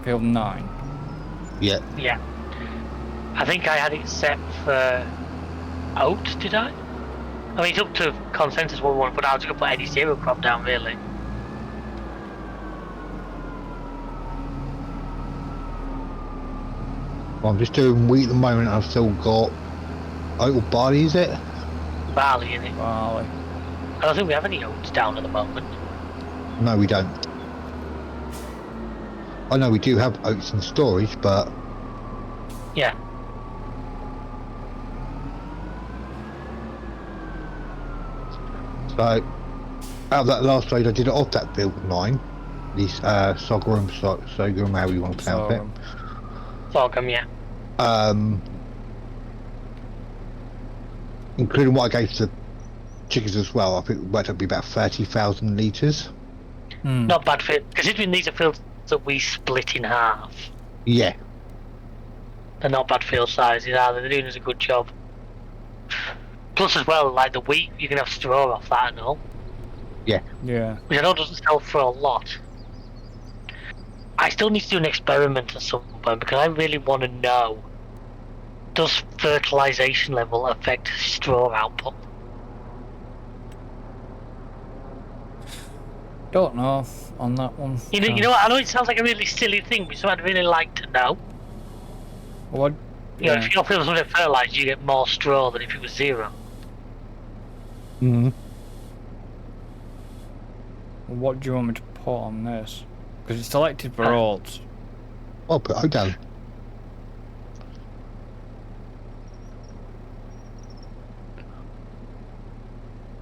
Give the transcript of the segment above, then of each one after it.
field 9. Yeah. Yeah. I think I had it set for oats, did I? I mean, it's up to consensus what we want to put out. I was going to put any cereal crop down, really. Well, I'm just doing wheat at the moment. I've still got oat or barley, is it? Barley in it. Barley. I don't think we have any oats down at the moment. No, we don't. I know we do have oats in storage, but Yeah. so out of that last trade, I did it off that field 9. These sorghum, however you want to pronounce it. Sorghum, yeah. Including what I gave to the chickens as well, I think it worked out to be about 30,000 litres. Not bad for it, considering these are fields that we split in half. Yeah. They're not bad field sizes either. They're doing us a good job. Plus, as well, like the wheat, you can have straw off that and all. Yeah. Yeah. Which I know doesn't sell for a lot. I still need to do an experiment at some point because I really want to know, does fertilisation level affect straw output? Don't know on that one. You know what? I know it sounds like a really silly thing, but something I'd really like to know. What? You know, if your field was fertilised, you get more straw than if it was zero. Mm-hmm. What do you want me to put on this? Because it's selected for oats. I'll put oat down.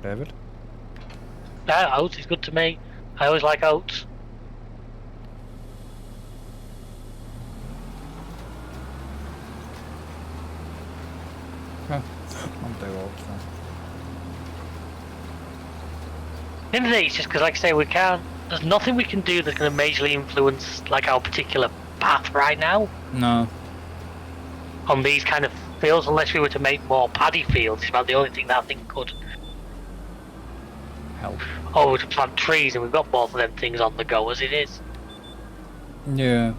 David? Yeah, oats is good to me. I always like oats. Okay. I'll do oats then. In the day, it's just because, like I say, we can't. There's nothing we can do that's going to majorly influence like our particular path right now No. on these kind of fields, unless we were to make more paddy fields. It's about the only thing that I think could. Help. Or we to plant trees, and we've got both of them things on the go as it is. Yeah.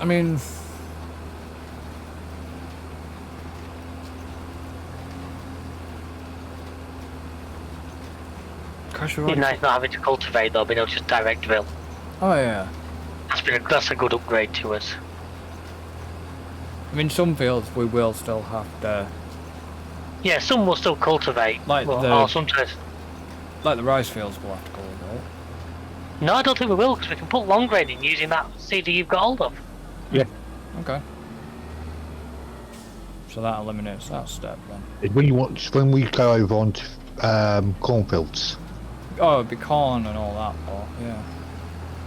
I mean, It's nice not having to cultivate though, being able to just direct drill. Oh yeah. That's a good upgrade to us. I mean, some fields we will still have to. Yeah, some will still cultivate, Like or sometimes. Like the rice fields will have to cultivate. No, I don't think we will, because we can put long grain in using that seed that you've got hold of. Yeah. Okay. So that eliminates that step then. When we go over onto cornfields. Oh, it'd be corn and all that, but yeah.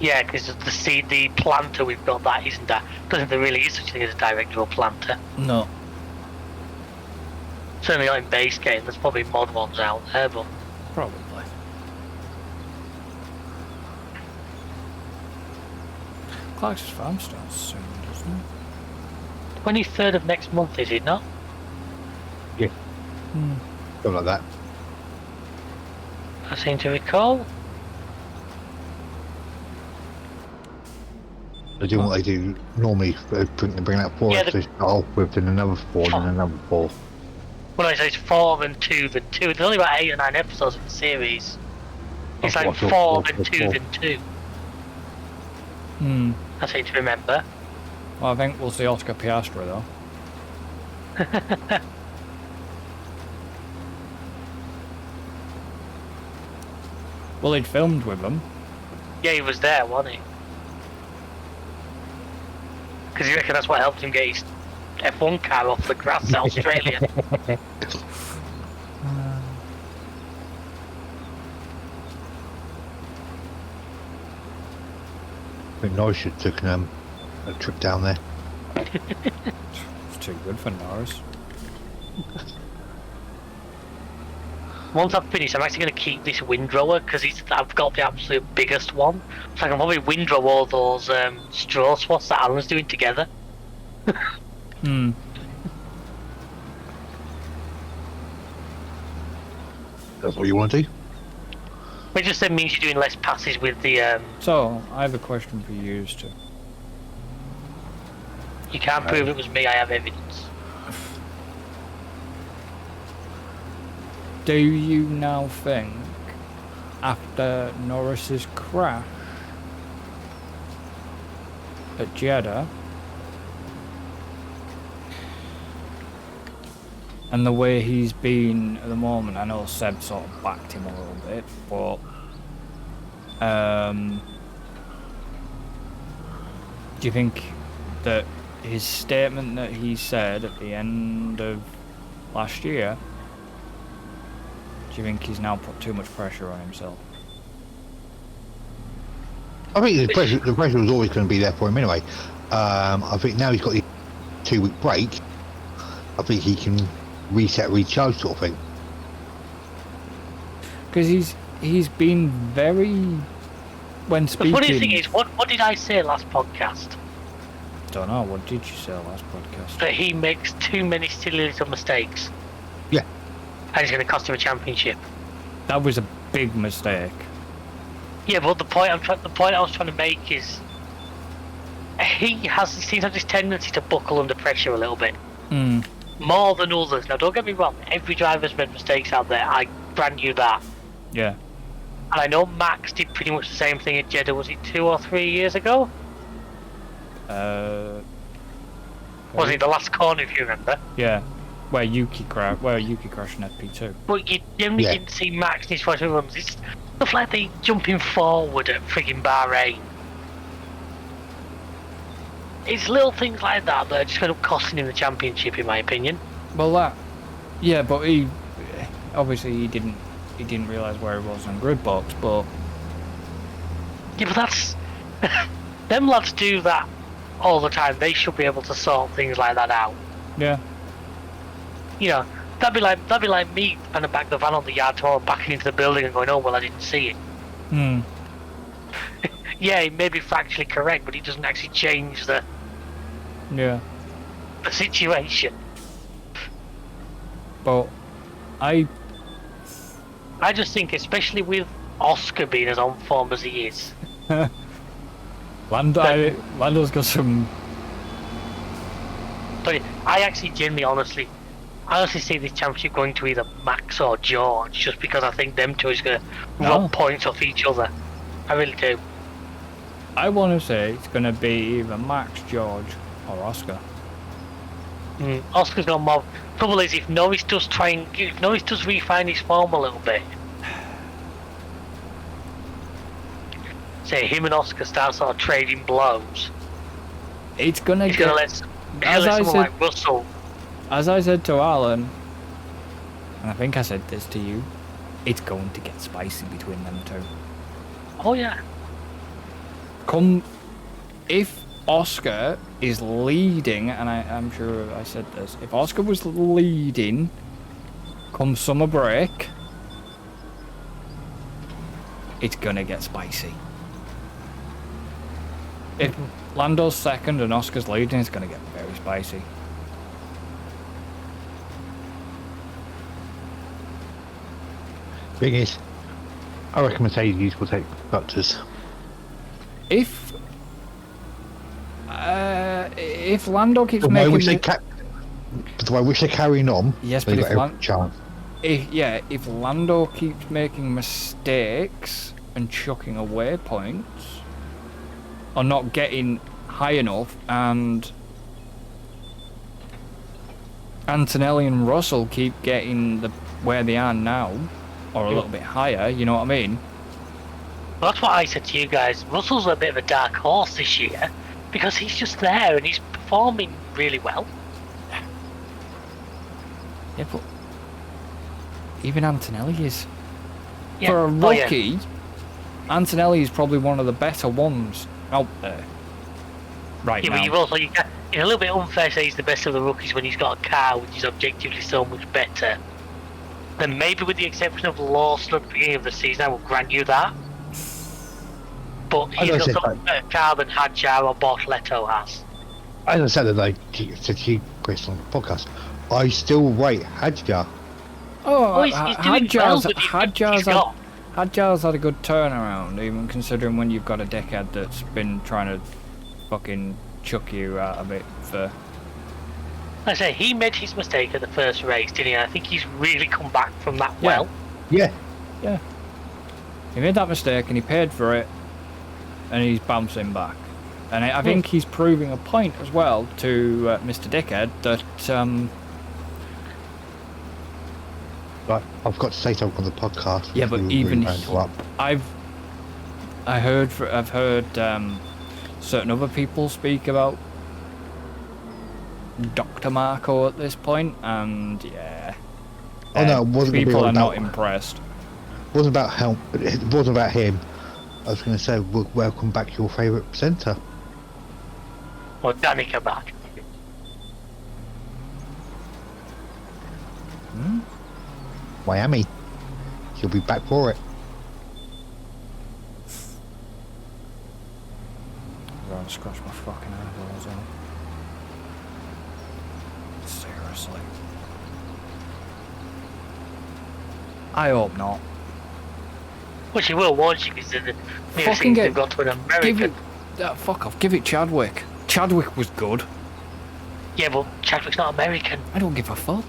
Yeah, because the planter we've got, that isn't that. I don't think there really is such a thing as a direct drill planter. No. Certainly not in base game. There's probably mod ones out there, but Probably. Clark's farm starts soon, doesn't it? 23rd of next month, is it not? Yeah. Something like that. I seem to recall. They do what they do normally. They bring out 4 episodes to start off with, then another 4, then another 4. Well, I say it's 4 and 2 then 2. There's only about 8 or 9 episodes in the series. It's like 4 then 2 then 2. I seem to remember. Well, I think we'll see Oscar Piastri though. Well, he'd filmed with them. Yeah, he was there, wasn't he? Because you reckon that's what helped him get his F1 car off the grass at Australia. I think Norris should have taken a trip down there. It's too good for Norris. Once I've finished, I'm actually going to keep this windrower because I've got the absolute biggest one. So I can probably windrow all those straw swaths that Alan's doing together. That's what you want to do. It just then means you're doing less passes with the. So, I have a question for you two. You can't prove it was me. I have evidence. Do you now think, after Norris's crash at Jeddah, and the way he's been at the moment, I know Seb sort of backed him a little bit, but do you think that his statement that he said at the end of last year, do you think he's now put too much pressure on himself? I think the pressure was always going to be there for him anyway. I think now he's got the 2-week break. I think he can reset, recharge sort of thing. Because he's been very, when speaking. The funny thing is, what did I say last podcast? Don't know. What did you say last podcast? That he makes too many silly little mistakes. Yeah. And it's going to cost him a championship. That was a big mistake. Yeah, but the point I was trying to make is he seems to have this tendency to buckle under pressure a little bit. More than others. Now, don't get me wrong. Every driver's made mistakes out there. I grant you that. Yeah. And I know Max did pretty much the same thing at Jeddah. Was it 2 or 3 years ago? Was it the last corner, if you remember? Yeah. Where Yuki crashed in FP2. But you generally didn't see Max in his first runs. It's stuff like the jumping forward at frigging Bahrain. It's little things like that that are just going to cost him the championship, in my opinion. Well, yeah, but he didn't realise where he was on grid box, but yeah, but that's them lads do that all the time. They should be able to sort things like that out. Yeah. You know, that'd be like me trying to back the van on the yard tomorrow, backing into the building and going, "Oh well, I didn't see it." Yeah, he may be factually correct, but he doesn't actually change the situation. But I just think, especially with Oscar being as on form as he is, Lando's got some. But I actually honestly see this championship going to either Max or George, just because I think them two is going to rub points off each other. I really do. I want to say it's going to be either Max, George, or Oscar. Oscar's got more. Trouble is, if Norris does refine his form a little bit, say him and Oscar start sort of trading blows, it's going to get. Like Russell. As I said to Alan, and I think I said this to you, it's going to get spicy between them two. Oh yeah. If Oscar is leading, and I'm sure I said this, if Oscar was leading come summer break, it's gonna get spicy. If Lando's second and Oscar's leading, it's gonna get very spicy. Thing is, I reckon Mercedes will take Butler's. If Lando keeps making, I wish they're carrying on. Yes, but if Lando keeps making mistakes and chucking away points, or not getting high enough, and Antonelli and Russell keep getting where they are now, or a little bit higher, you know what I mean? Well, that's what I said to you guys. Russell's a bit of a dark horse this year because he's just there and he's performing really well. Yeah, but even Antonelli is. Yeah. For a rookie, Antonelli is probably one of the better ones out there right now. Yeah, but it's a little bit unfair to say he's the best of the rookies when he's got a car which is objectively so much better. Then maybe with the exception of Lawson at the beginning of the season, I will grant you that. But he's got something better car than Hadjar or Bortoleto has. As I said to you, Chris, on the podcast, I still rate Hadjar Oh, he's doing well with he's got. Hadjar's had a good turnaround, even considering when you've got a dickhead that's been trying to fucking chuck you out of it for... I say, he made his mistake at the first race, didn't he? I think he's really come back from that well. Yeah. Yeah. He made that mistake and he paid for it, and he's bouncing back. And I think he's proving a point as well to Mr. Dickhead that... Right, I've got to say something on the podcast. Yeah, but even I've heard certain other people speak about Dr. Marco at this point, and yeah. Oh no, it wasn't people are about, not impressed. It wasn't about him. It wasn't about him. I was going to say, welcome back your favourite presenter. Or Danica back. Miami. She'll be back for it. I'm going to scratch my fucking eyeballs out. Seriously. I hope not. Well, she will once you consider the nearest thing they've got to an American. Fuck off, give it Chadwick. Chadwick was good. Yeah, but Chadwick's not American. I don't give a fuck.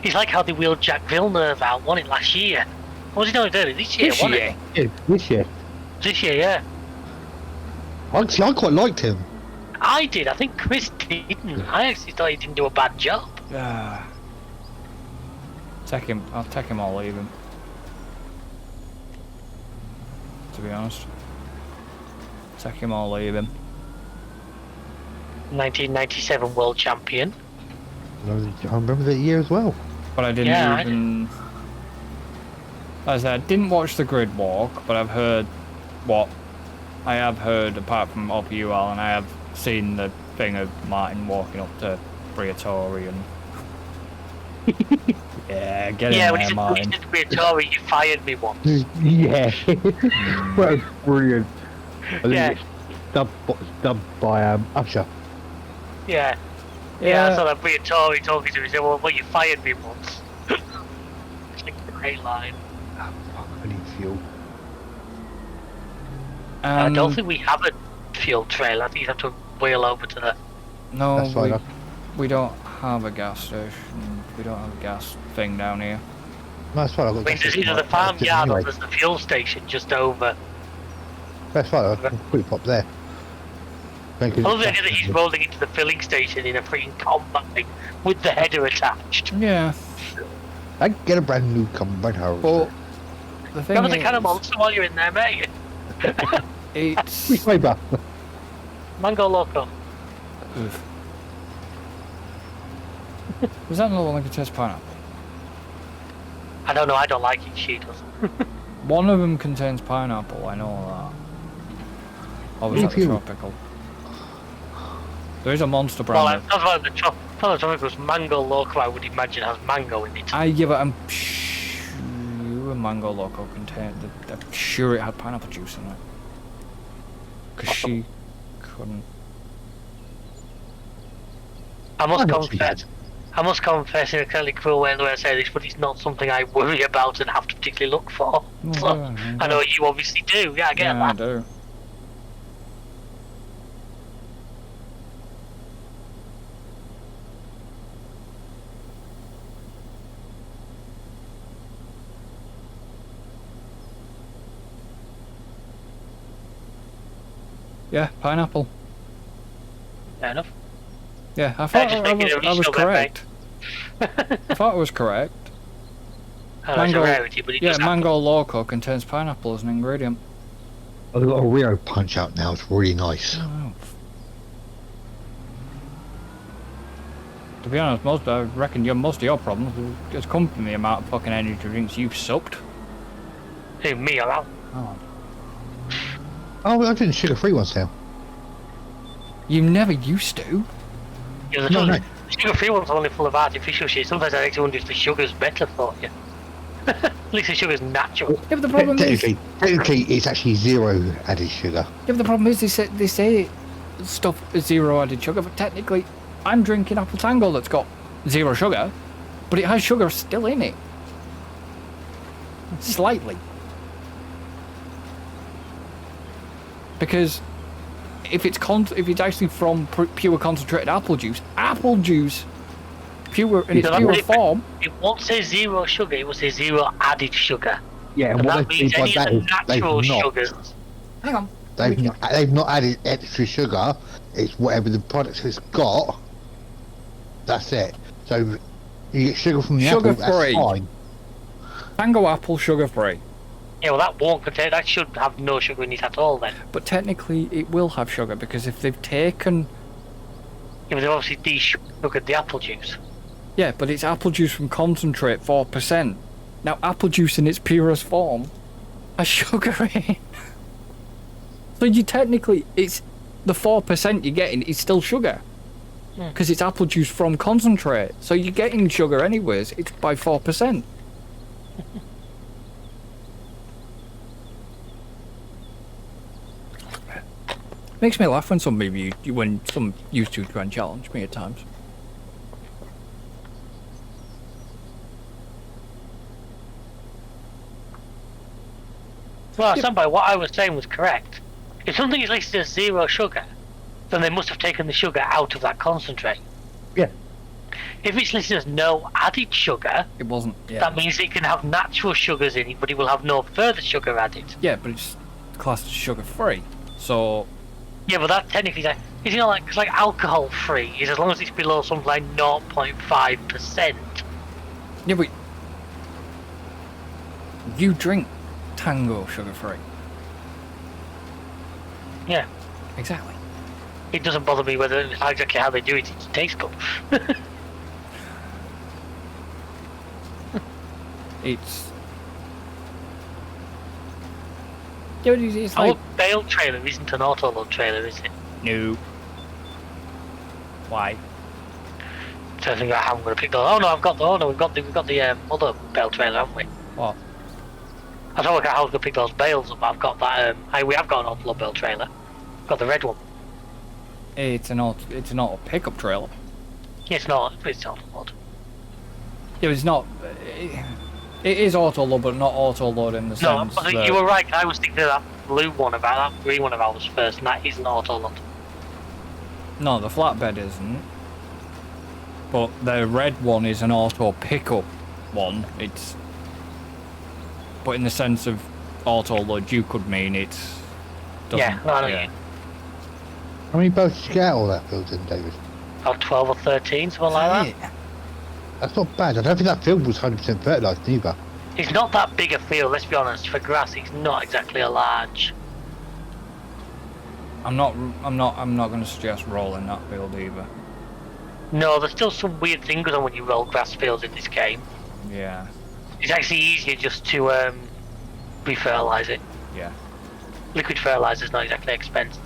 He's like how they wheeled Jack Villeneuve out, won it last year. What was he doing this year? This year? Yeah, this year. This year, yeah. Actually, I quite liked him. I did. I think Chris didn't. I actually thought he didn't do a bad job. Take him. I'll take him or leave him. To be honest. Take him or leave him. 1997 world champion. I remember that year as well. But I didn't even... As I said, I didn't watch the grid walk, but I've heard what... I have heard, apart from OPUL, and I have seen the thing of Martin walking up to Briatore and... yeah, get in there, Martin. When he said Briatore, you fired me once. Yeah. That was brilliant. Yeah. Dubbed by Usher. Yeah. Yeah, I saw that Briatore talking to me, he said, well, you fired me once. It's like a great line. Oh, fuck, I need fuel. I don't think we have a fuel trail. I think you have to wheel over to the... No, that's fine. We don't have a gas station. We don't have a gas thing down here. No, that's fine. I've got there's either the farmyard or there's the fuel station just over. That's fine. I'll quickly pop there. I love the idea that he's rolling into the filling station in a freaking combine with the header attached. Yeah. I get a brand new combine harvester. But the thing Grab the can of monster while you're in there, mate. It's... Flavor. Mango Loco. Oof. Was that another one that could taste pineapple? I don't know, I don't like it, she does. One of them contains pineapple, I know that. Or was that the tropical? There is a monster brand. Well, that's why the tropical's Mango Loco, I would imagine, has mango in it. Yeah, but I'm sure Mango Loco contained... I'm sure it had pineapple juice in it. Because she couldn't... I must confess in a kind of cruel way the way I say this, but it's not something I worry about and have to particularly look for. So, I know you obviously do. Yeah, I get that. I do. Yeah, pineapple. Fair enough. Yeah, I thought I was correct. I thought I was correct. Mango, rarity, but Mango Loco contains pineapple as an ingredient. I've got a Rio Punch out now, it's really nice. Oh. To be honest, I reckon most of your problems has come from the amount of fucking energy drinks you've sucked. Who, me or Al? Oh, I didn't sugar-free ones now. You never used to. Yeah, the sugar-free ones are only full of artificial shit. Sometimes I actually wonder if the sugar's better for you. At least the sugar's natural. Yeah, but the problem technically, it's actually zero added sugar. Yeah, but the problem is they say stuff is zero added sugar, but technically, I'm drinking Apple Tango that's got zero sugar. But it has sugar still in it. Slightly. Because if it's actually from pure concentrated apple juice, pure in its pure form. It won't say zero sugar, it will say zero added sugar. Yeah, And that means any of the natural sugars. Hang on. They've not added extra sugar. It's whatever the product has got. That's it. So you get sugar from the apple. That's fine. Tango apple, sugar free. Yeah, well, that won't contain. That should have no sugar in it at all, then. But technically, it will have sugar because if they've taken. Yeah, but they've obviously de-sugared the apple juice. Yeah, but it's apple juice from concentrate, 4%. Now, apple juice in its purest form has sugar in it. So you technically, it's the 4% you're getting is still sugar. Because it's apple juice from concentrate. So you're getting sugar anyways, it's by 4%. Makes me laugh when some YouTube try and challenge me at times. Well, somebody, what I was saying was correct. If something is listed as zero sugar, then they must have taken the sugar out of that concentrate. Yeah. If it's listed as no added sugar, it wasn't. Yeah. That means it can have natural sugars in it, but it will have no further sugar added. Yeah, but it's classed as sugar free. So. Yeah, but that technically, it's like alcohol free is as long as it's below something like 0.5%. Yeah, but you drink Tango sugar free. Yeah. Exactly. It doesn't bother me whether exactly how they do it. It tastes good. It's. Yeah, it's like. Our bale trailer isn't an autoload trailer, is it? No. Why? So I think I haven't got to pick those. Oh no, we've got the other bale trailer, haven't we? What? I don't know how I was going to pick those bales up, but I've got that. We have got an autoload bale trailer. Got the red one. It's an auto pickup trailer. Yeah, it's not. It's autoload. Yeah, it's not. It is autoload, but not autoload in the sense. No, you were right. I was thinking of that blue one about that green one of ours first, and that isn't autoload. No, the flatbed isn't. But the red one is an auto pickup one. It's. But in the sense of autoload, you could mean it's. Yeah, I know you. How many boats did you get all that built in, David? About 12 or 13, something like that. That's not bad. I don't think that field was 100% fertilised either. It's not that big a field, let's be honest. For grass, it's not exactly a large. I'm not going to suggest rolling that field either. No, there's still some weird things going on when you roll grass fields in this game. Yeah. It's actually easier just to re-fertilise it. Yeah. Liquid fertiliser is not exactly expensive.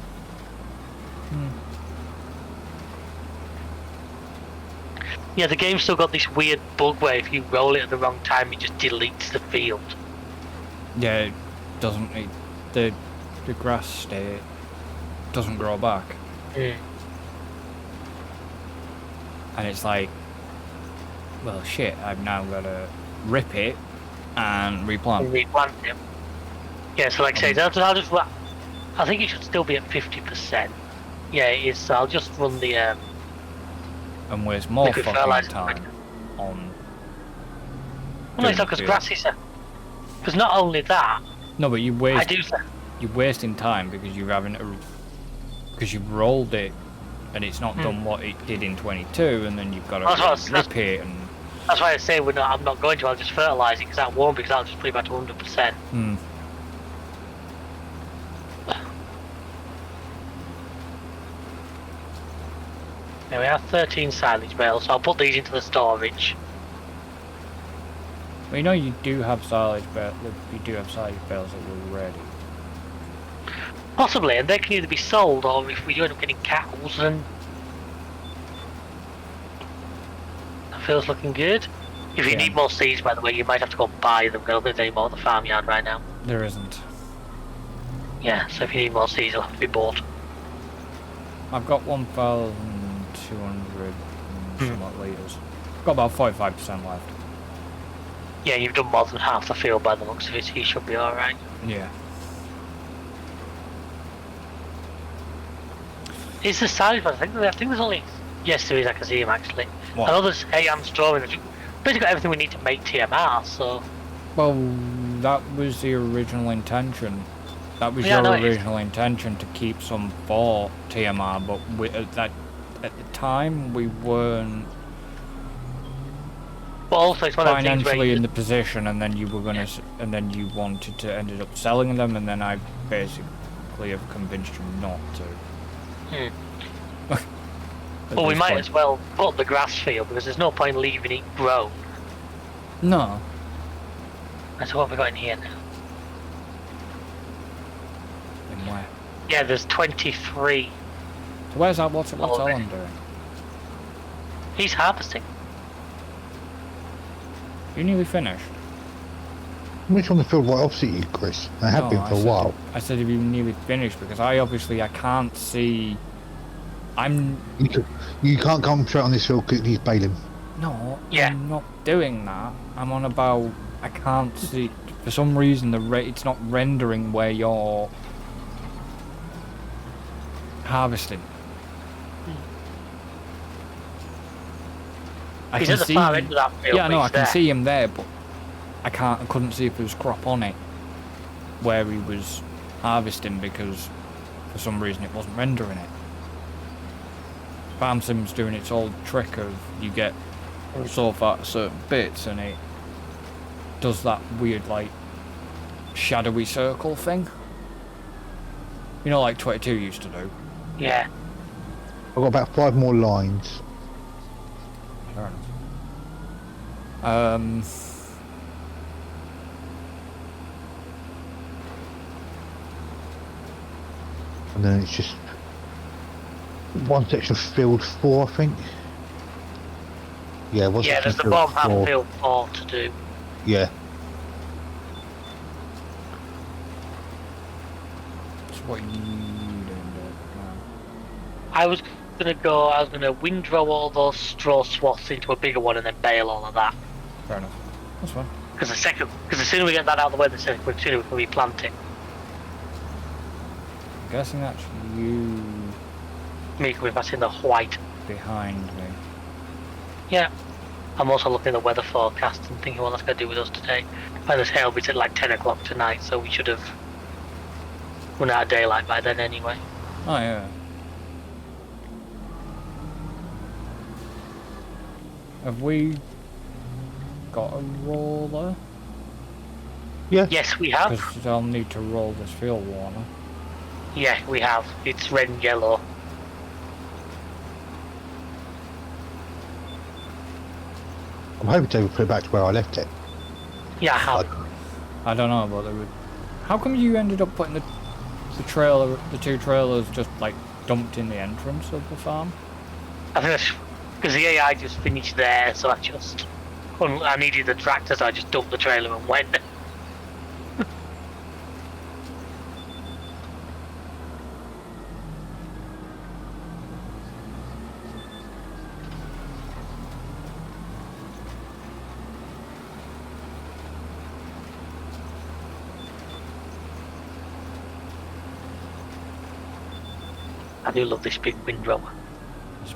Yeah, the game's still got this weird bug where if you roll it at the wrong time, it just deletes the field. Yeah, it doesn't. The grass state doesn't grow back. And it's like, well, shit. I've now got to rip it and replant. Replant it. Yeah, so like I say, I think it should still be at 50%. Yeah, it is. So I'll just run the. And waste more fucking time on. Well, no, it's not because grass is. Because not only that. No, but you waste. I do. You're wasting time because you're having to. Because you've rolled it, and it's not done what it did in 22, and then you've got to rip it and. That's why I say I'm not going to. I'll just fertilise it because that won't, because I'll just put it back to 100%. Now we have 13 silage bales, so I'll put these into the storage. Well, you know you do have silage bales. You do have silage bales that were ready. Possibly, and they can either be sold, or if we do end up getting cows, then that feels looking good. If you need more seeds, by the way, you might have to go buy them. Because there's any more at the farmyard right now. There isn't. Yeah, so if you need more seeds, they'll have to be bought. I've got 1,200 somewhat litres. Got about 45% left. Yeah, you've done more than half the field by the looks of it, so you should be alright. Yeah. It's the size, but I think there's only... Yes, there is, I can see him actually. What? I know there's AM Storm, basically got everything we need to make TMR, so... Well, that was the original intention. That was Yeah, your no, original intention, to keep some for TMR, but at the time we weren't But also it's one of the things where financially in the position, and then you were gonna, and then you wanted to ended up selling them, and then I basically have convinced you not to. Well, we might as well put the grass field, because there's no point leaving it grown. No. And so what have we got in here now? In where? Yeah, there's 23. So where's that? What's Alan doing? He's harvesting. You nearly finished? I'm just on the field right opposite you, Chris. I have been for a while. I said if you nearly finished, because I can't see. You can't concentrate on this field because he's bailing. No, Yeah. I'm not doing that. I'm on about, I can't see, for some reason it's not rendering where you're harvesting. I He's can at the see, far end of that field. yeah, no, I he's can there. see him there, but I couldn't see if there was crop on it where he was harvesting, because for some reason it wasn't rendering it. Farm Sim's doing its old trick of you get so far certain bits and it does that weird like shadowy circle thing. You know, like 22 used to do. Yeah. I've got about 5 more lines. Fair enough. And then it's just one section of field 4, I think. Yeah, one Yeah, section there's of the field bottom half 4. of field 4 to do. Yeah. That's what you doing. I was gonna windrow all those straw swaths into a bigger one and then bale all of that. Fair enough. That's fine. Because the sooner we get that out of the way, the sooner we can replant it. I'm guessing that's you Me coming back in the white. behind me. Yeah. I'm also looking at the weather forecast and thinking what that's going to do with us today. And there's hail bits at like 10 o'clock tonight, so we should have run out of daylight by then anyway. Oh yeah. Have we got a roller? Yeah. Yes, we have. Because I'll need to roll this field warner. Yeah, we have. It's red and yellow. I'm hoping to put it back to where I left it. Yeah, I have. I don't know, but how come you ended up putting the trailer, the 2 trailers, just like dumped in the entrance of the farm? I think that's because the AI just finished there, so I needed the tractor, so I just dumped the trailer and went. I do love this big windrow. This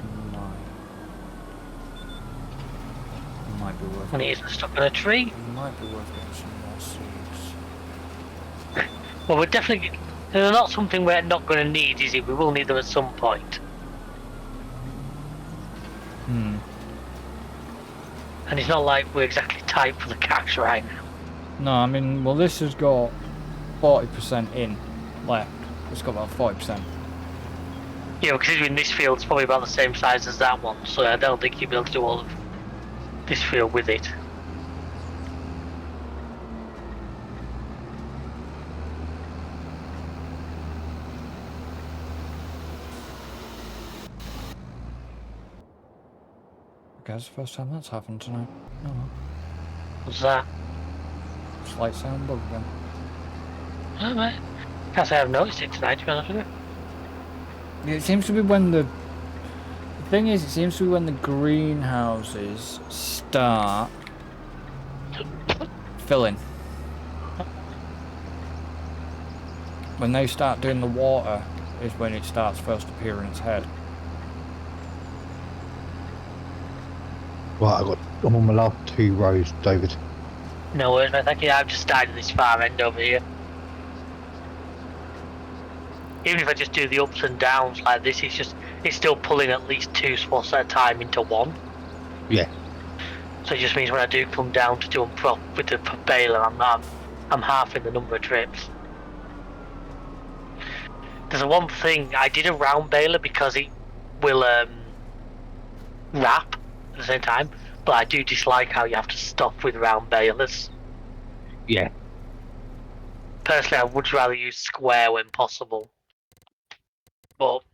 might be worth And it isn't stuck in a tree. might be worth getting some more seeds. Well, we're definitely... They're not something we're not going to need, is it? We will need them at some point. Hmm. And it's not like we're exactly tight for the cash right now. No, I mean, well, this has got 40% in left. It's got about 40%. Yeah, well, considering this field's probably about the same size as that one, so I don't think you'll be able to do all of this field with it. Okay, it's the first time that's happened tonight. Oh well. What's that? Slight sound bug again. Alright. Can't say I've noticed it tonight, to be honest with you. It seems to be when the The thing is, it seems to be when the greenhouses start filling. When they start doing the water is when it starts first appearing its head. Right, I'm on my last 2 rows, David. No worries, mate. Thank you. I've just started this far end over here. Even if I just do the ups and downs like this, it's still pulling at least 2 spots at a time into one. Yeah. So it just means when I do come down to do them prop with the baler, I'm half in the number of trips. There's one thing, I did a round baler because it will wrap at the same time, but I do dislike how you have to stop with round balers. Yeah. Personally, I would rather use square when possible. But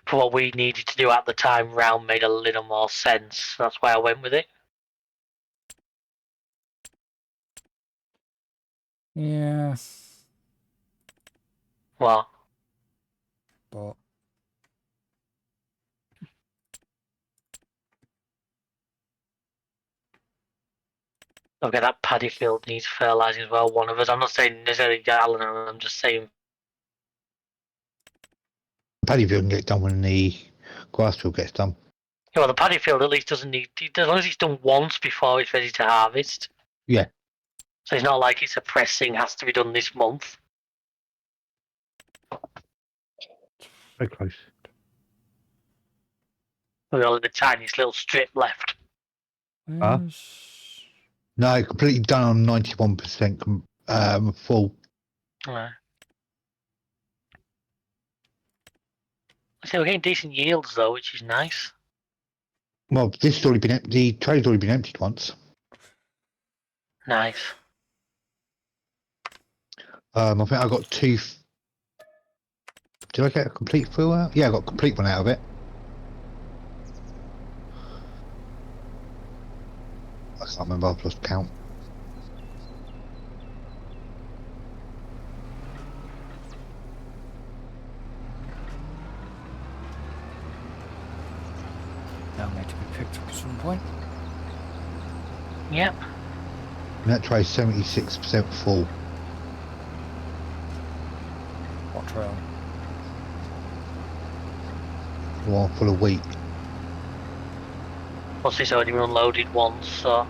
for what we needed to do at the time, round made a little more sense. That's why I went with it. Yeah. Well, But okay, that paddy field needs fertilising as well. One of us. I'm not saying necessarily Alan. I'm just saying. Paddy field can get done when the grass field gets done. Yeah, well, the paddy field at least doesn't need. As long as it's done once before it's ready to harvest. Yeah. So it's not like it's a pressing has to be done this month. Very close. We've only the tiniest little strip left. Huh? No, completely done on 91% full. Right. So we're getting decent yields though, which is nice. Well, this has already been the trade's already been emptied once. Nice. I think I got 2. Did I get a complete fill out? Yeah, I got a complete one out of it. I can't remember. I've lost count. they'll need to be picked up at some point. Yep. And that tray's 76% full. What trail? The one full of wheat. Plus it's already been unloaded once, so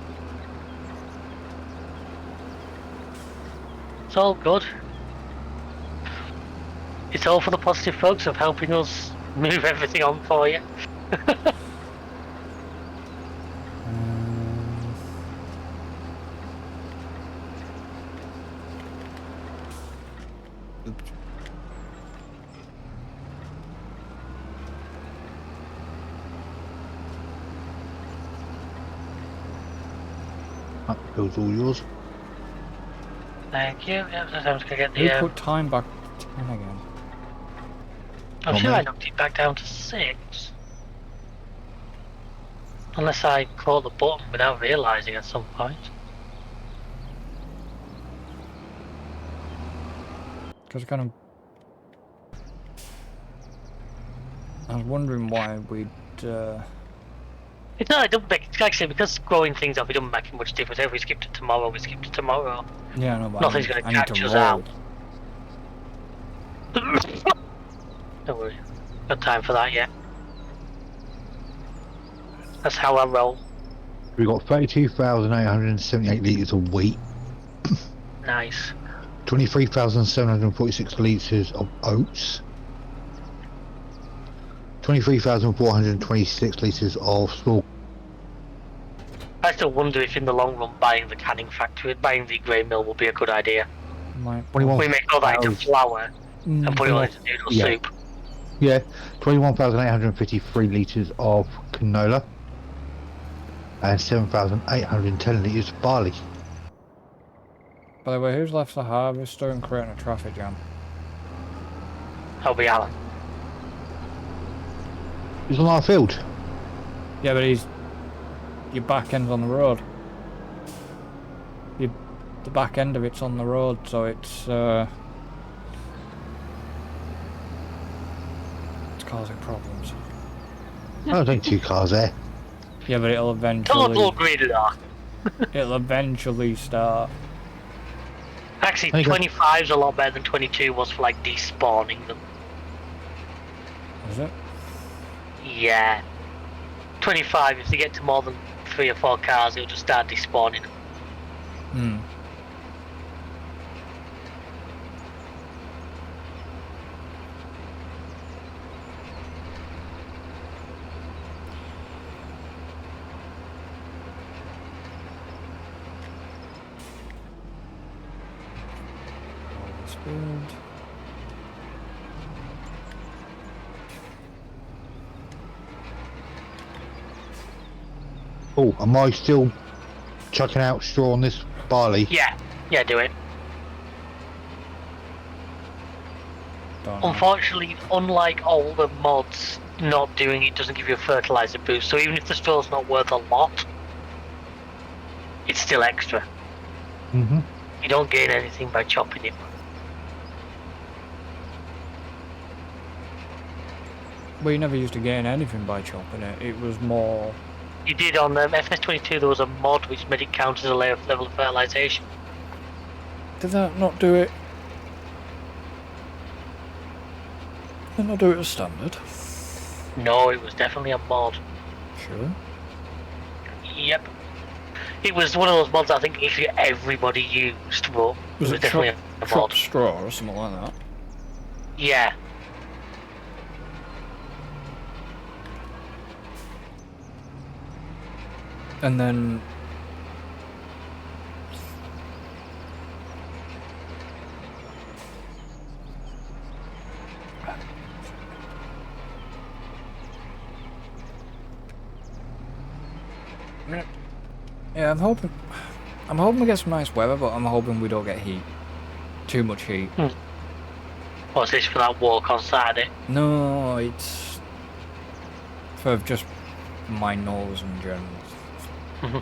it's all good. It's all for the positive folks of helping us move everything on for you. Oops. That field's all yours. Thank you. Yep, so I'm just gonna get Who the. put time back to 10 again? I'm Not sure I me. knocked it back down to 6. Unless I caught the button without realising at some point. Because I was wondering why we'd. It's not, it doesn't make, like I say, because growing things up, it doesn't make much difference. If we skip to tomorrow, we skip to tomorrow. Yeah, no, but Nothing's going to I need catch to us roll. out. Don't worry. Got time for that yet. That's how I roll. We've got 32,878 litres of wheat. Nice. 23,746 litres of oats. 23,426 litres of small. I still wonder if in the long run buying the canning factory, buying the grain mill will be a good idea. Might 21. We make all that into flour and put it all into noodle Yeah. soup. Yeah, 21,853 litres of canola. And 7,810 litres of barley. By the way, who's left the harvester and creating a traffic jam? That'll be Alan. He's on our field. Yeah, but your back end's on the road. The back end of it's on the road, so it's causing problems. don't think 2 cars there. Yeah, but it'll Total eventually... greedy though. It'll eventually start. Actually, There you go. 25 is a lot better than 22 was for like despawning them. Is it? Yeah. 25, if they get to more than 3 or 4 cars, it'll just start despawning them. Hmm. Speed. Oh, am I still chucking out straw on this barley? Yeah, do it. Don't know. Unfortunately, unlike all the mods, not doing it doesn't give you a fertilizer boost, so even if the straw's not worth a lot, it's still extra. Mm-hmm. You don't gain anything by chopping it. Well, you never used to gain anything by chopping it. It was more... You did on FS22, there was a mod which made it count as a level of fertilization. Did that not do it? Did it not do it as standard? No, it was definitely a mod. Sure. Yep. It was one of those mods I think literally everybody used, but Was it was it definitely a chop mod. straw or something like that? Yeah. And then... Yeah, I'm hoping we get some nice weather, but I'm hoping we don't get heat. Too much heat. What's this for that walk on Saturday? No, it's for just my nose in general. Mhm.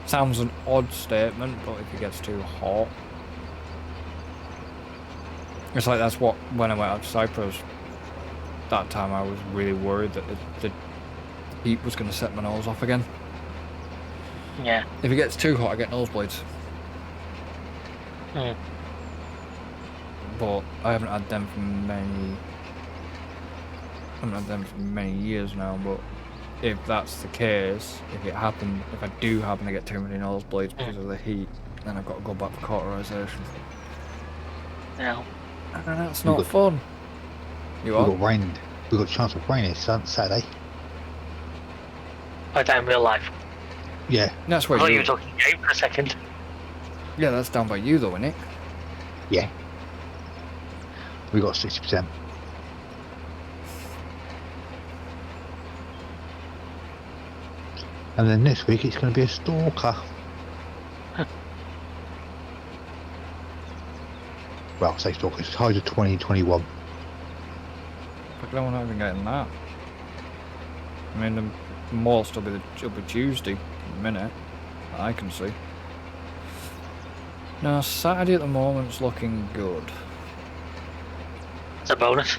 Sounds an odd statement, but if it gets too hot, it's like that's what when I went out to Cyprus. That time I was really worried that the heat was going to set my nose off again. Yeah. If it gets too hot, I get nosebleeds. Mm. But I haven't had them for many years now. But if that's the case, if I do happen to get too many nosebleeds because of the heat, then I've got to go back for cauterization. No. And that's not fun. You We are? got rain. We got a chance of rain this Saturday. Like that in real life. Yeah, That's I where thought you you. were talking game for a second. Yeah, that's down by you though, isn't it? yeah. We got 60%. And then this week it's going to be a stalker. Well, I say stalker. It's high to 2021. But we're not even getting that. I mean, the most will be Tuesday in a minute. I can see. Now, Saturday at the moment's looking good. It's a bonus.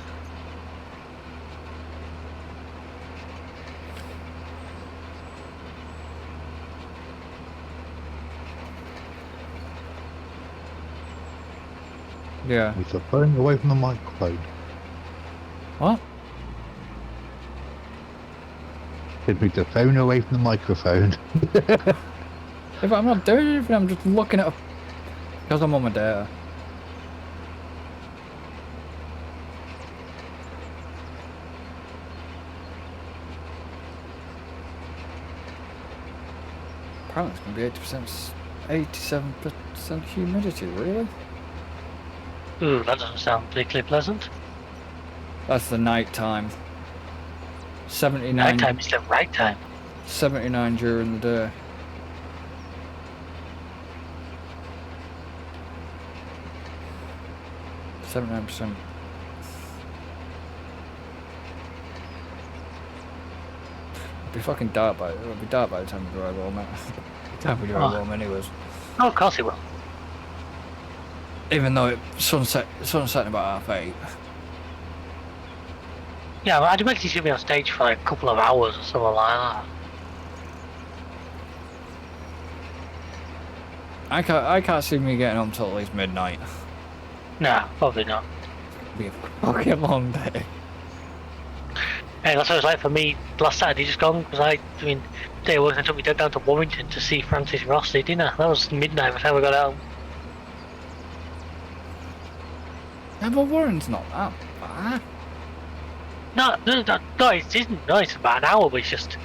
Yeah. With the phone away from the microphone. What? Said move the phone away from the microphone. If I'm not doing anything, I'm just looking at because I'm on my data. Apparently it's going to be 87% humidity, really? Ooh, that doesn't sound particularly pleasant. That's the night time. 79, Night time is the right time. 79 during the day. %. It'll be fucking dark it'll be dark by the time we drive home, mate. Time we drive home anyways. Oh, of course it will. Even though sunsetting about 8:30. Yeah, I'd imagine he's going to be on stage for like a couple of hours or something like that. I can't see me getting up until at least midnight. No, probably not. It'll be a fucking long day. Hey, that's what it was like for me last Saturday, just gone, because I mean, the day I worked, I took my dad down to Warrington to see Francis Rossi dinner. That was midnight by the time we got home. Yeah, but Warren's not that bad. No, it isn't. No, it's about an hour, but it's just.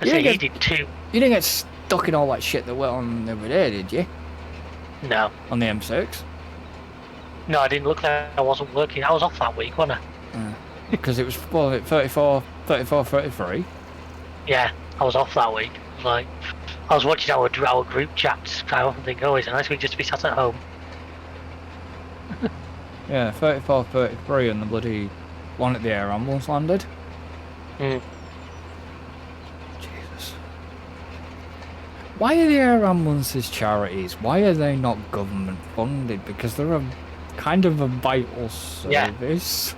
I say he did too. You didn't get stuck in all that shit that went on the other day, did you? No. On the M6? No, I didn't look like I wasn't working. I was off that week, wasn't I? Because it was 34, 33. Yeah, I was off that week. Like, I was watching our group chats. I often think, oh, it's a nice week just to be sat at home. Yeah, 34, 33 and the bloody one at the air ambulance landed. Mm. Jesus. Why are the air ambulances charities? Why are they not government funded? Because they're a kind of a vital service.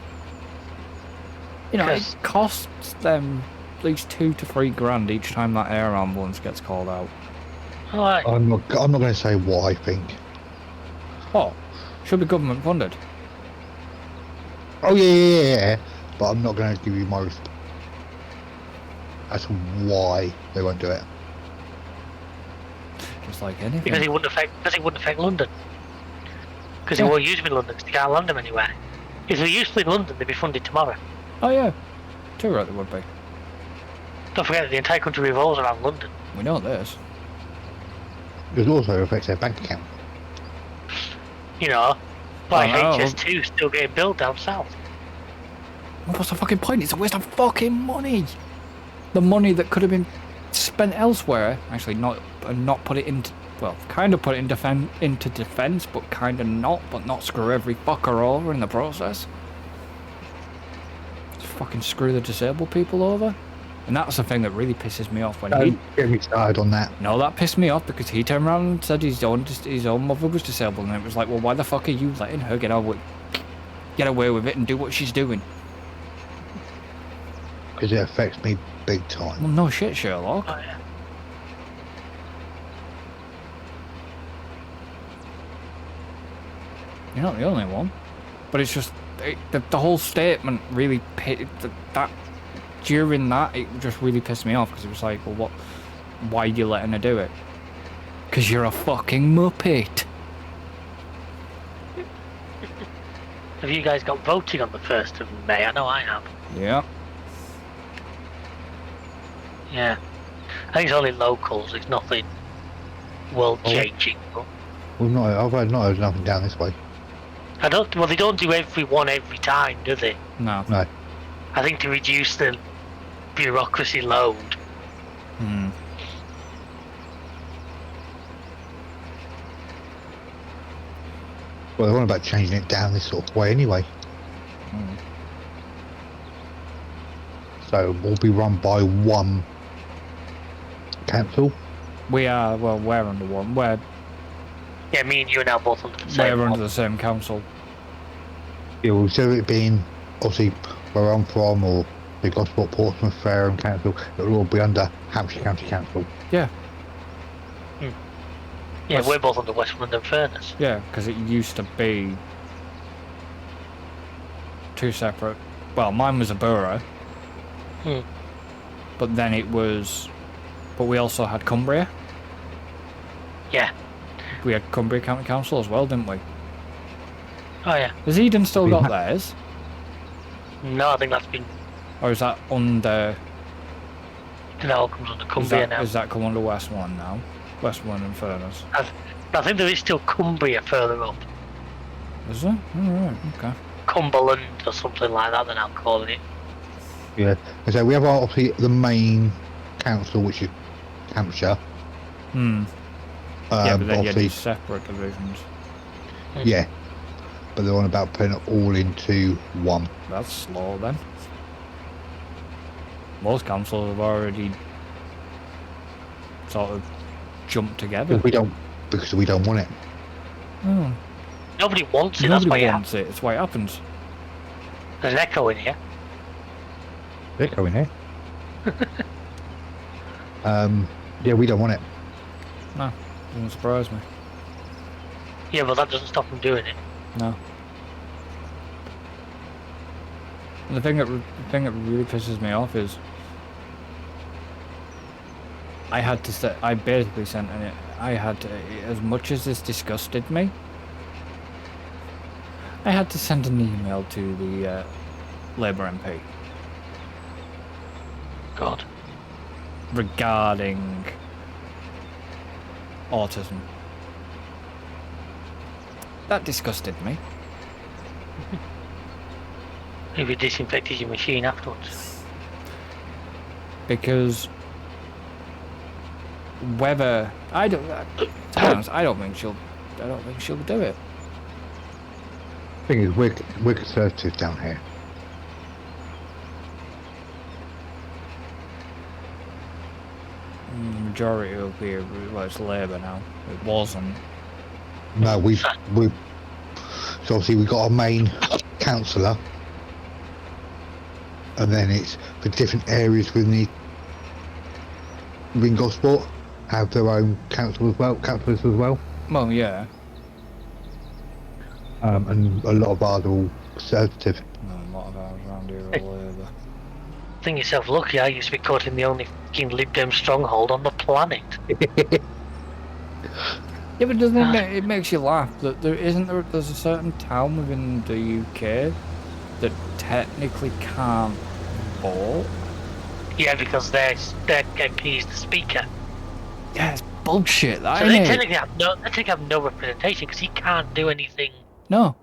You know, it costs them at least 2 to 3 grand each time that air ambulance gets called out. Alright. I'm not going to say what I think. What? Should be government funded. Oh yeah. But I'm not going to give you my response as to why they won't do it. Just like anything. Because it wouldn't affect London. Because it won't use them in London, because they can't land them anywhere. If they were useful in London, they'd be funded tomorrow. Oh yeah. Too right they would be. Don't forget that the entire country revolves around London. We know this. It also affects their bank account. You know, like I know. HS2 still getting built down south. What's the fucking point? It's a waste of fucking money. The money that could have been spent elsewhere. Actually, not put it into. Well, kind of put it into defence, but kind of not. But not screw every fucker over in the process. Just fucking screw the disabled people over. And that's the thing that really pisses me off when he. Don't get me started on that. No, that pissed me off because he turned around and said his own mother was disabled, and it was like, well, why the fuck are you letting her get away with it and do what she's doing? Because it affects me big time. Well, no shit, Sherlock. Oh, yeah. You're not the only one. But it's just the whole statement really during that it just really pissed me off because it was like, well, why are you letting her do it? Because you're a fucking muppet. Have you guys got voting on the 1st of May? I know I have. Yeah. Yeah. I think it's only locals, it's nothing world changing. I've not heard nothing down this way. Well, they don't do every time, do they? No. No. I think to reduce the bureaucracy load. Hmm. Well, they're on about changing it down this sort of way anyway. Mm. So we'll be run by one council. We're under one. Yeah, me and you are now both under the same We're one. under the same council. Yeah, well, instead of it being obviously where I'm from or the Gosport, Portsmouth, Fareham Council, it'll all be under Hampshire County Council. Yeah. Yeah, we're both under West London Furnace. Yeah, because it used to be 2 separate. Well, mine was a borough. Hmm. But then it was. But we also had Cumbria. Yeah. We had Cumbria County Council as well, didn't we? Oh yeah. Has Eden still We got ha- theirs? No, I think that's been. Or is that under. It all comes under Cumbria now. Is that come under Westmoreland now? Westmoreland and Furness. I think there is still Cumbria further up. Is there? Alright, okay. Cumberland or something like that, they're now calling it. Yeah. And so we have obviously the main council, which is Hampshire. Hmm. Yeah, but then you had obviously, these separate divisions. yeah. But they're on about putting it all into one. That's slow then. Most councils have already sort of jumped together. Because we don't want it. Oh. Nobody wants it, that's why Nobody wants it. It's why it happens. there's an echo in here. They're going here. Yeah, we don't want it. No, doesn't surprise me. Yeah, but that doesn't stop them doing it. No. And the thing that really pisses me off is I basically sent an as much as this disgusted me, I had to send an email to the Labour MP God. regarding autism. That disgusted me. If you disinfected your machine afterwards. Because whether I don't, to be honest, I don't think she'll do it. Thing is, we're conservative down here. Majority will be, well, it's Labour now. It wasn't. No, we so obviously we got our main councillor, and then it's for different areas within Gosport have their own councillors as well. Well, yeah. And a lot of ours are all conservative. No, a lot of ours around here are Labour. Think yourself lucky. I used to be caught in the only fucking Lib Dem stronghold on the planet. Yeah, but doesn't it makes you laugh that there's a certain town within the UK that technically can't vote? Yeah, because their MP is the speaker. Yeah, it's bullshit, that, So isn't they it? technically have no representation because he can't do anything. No.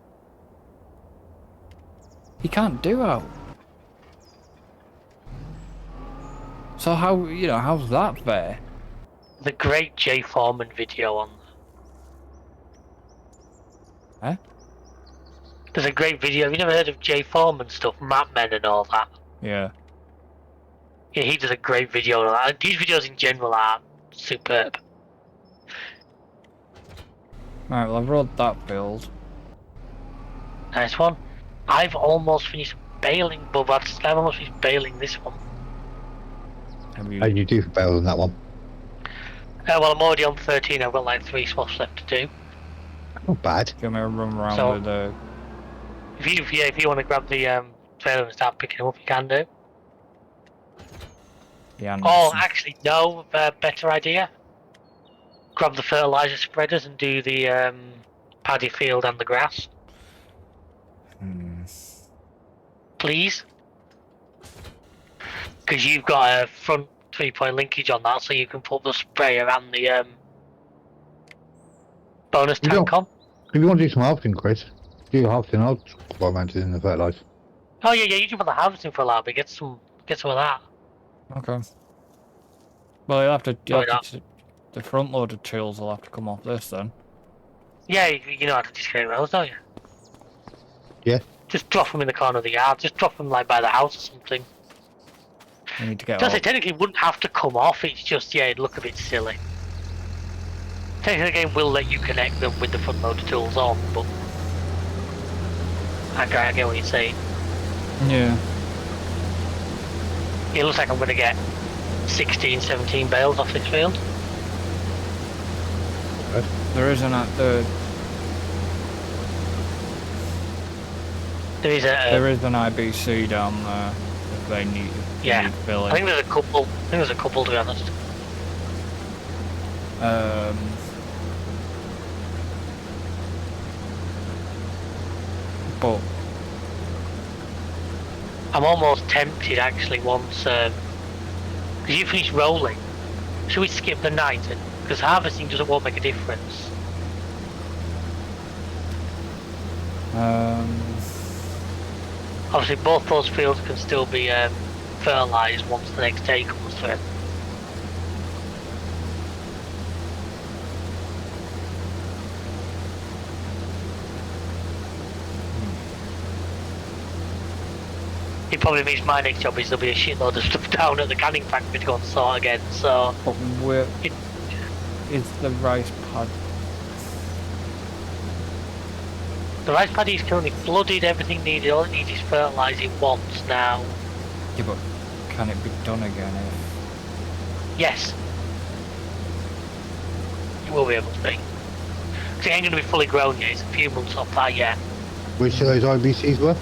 He can't do out. So how's that fair? The great Jay Foreman video on. Huh? There's a great video. Have you never heard of Jay Foreman stuff, Map Men and all that? Yeah. Yeah, he does a great video on that. These videos in general are superb. Right, well, I've wrote that build. Nice one. I've almost finished bailing, but I've almost finished bailing this one. Have you? How do you do for bail on that one? Well, I'm already on 13. I've got like 3 swaps left to do. Not bad. Give me a run around So- with the. If you want to grab the trailer and start picking them up, you can do. Oh, actually, no. Better idea. Grab the fertilizer spreaders and do the paddy field and the grass, please. Because you've got a front 3-point linkage on that, so you can put the sprayer and the bonus tank on. If you want to do some harvesting, Chris, do your harvesting. I'll go around it in the fertilizer. Oh yeah, you can put the harvesting for a while, but get some of that. Okay. Well, the front loaded tools will have to come off this then. Yeah, you know how to disconnect those, don't you? Yeah. Just drop them in the corner of the yard. Just drop them like by the house or something. You need to get Just technically wouldn't have to come off. It's just it'd look a bit silly. Technically, the game will let you connect them with the front loader tools on, but I get what you're saying. Yeah. It looks like I'm going to get 16, 17 bales off this field. There is an there is an IBC down there if they need. Yeah, need filling. I think there's a couple. To be honest. But I'm almost tempted actually once because you finish rolling. Should we skip the night? Because harvesting won't make a difference. Obviously, both those fields can still be fertilised once the next day comes through. It probably means my next job is there'll be a shitload of stuff down at the canning factory to go and sort again, so... But where is the rice pad? The rice paddy is currently flooded, everything needed, all it needs is fertilising once now. Yeah, but Can it be done again if... Yes. You will be able to be. 'Cause it ain't going to be fully grown yet. It's a few months off that yet. Which of those IBCs were?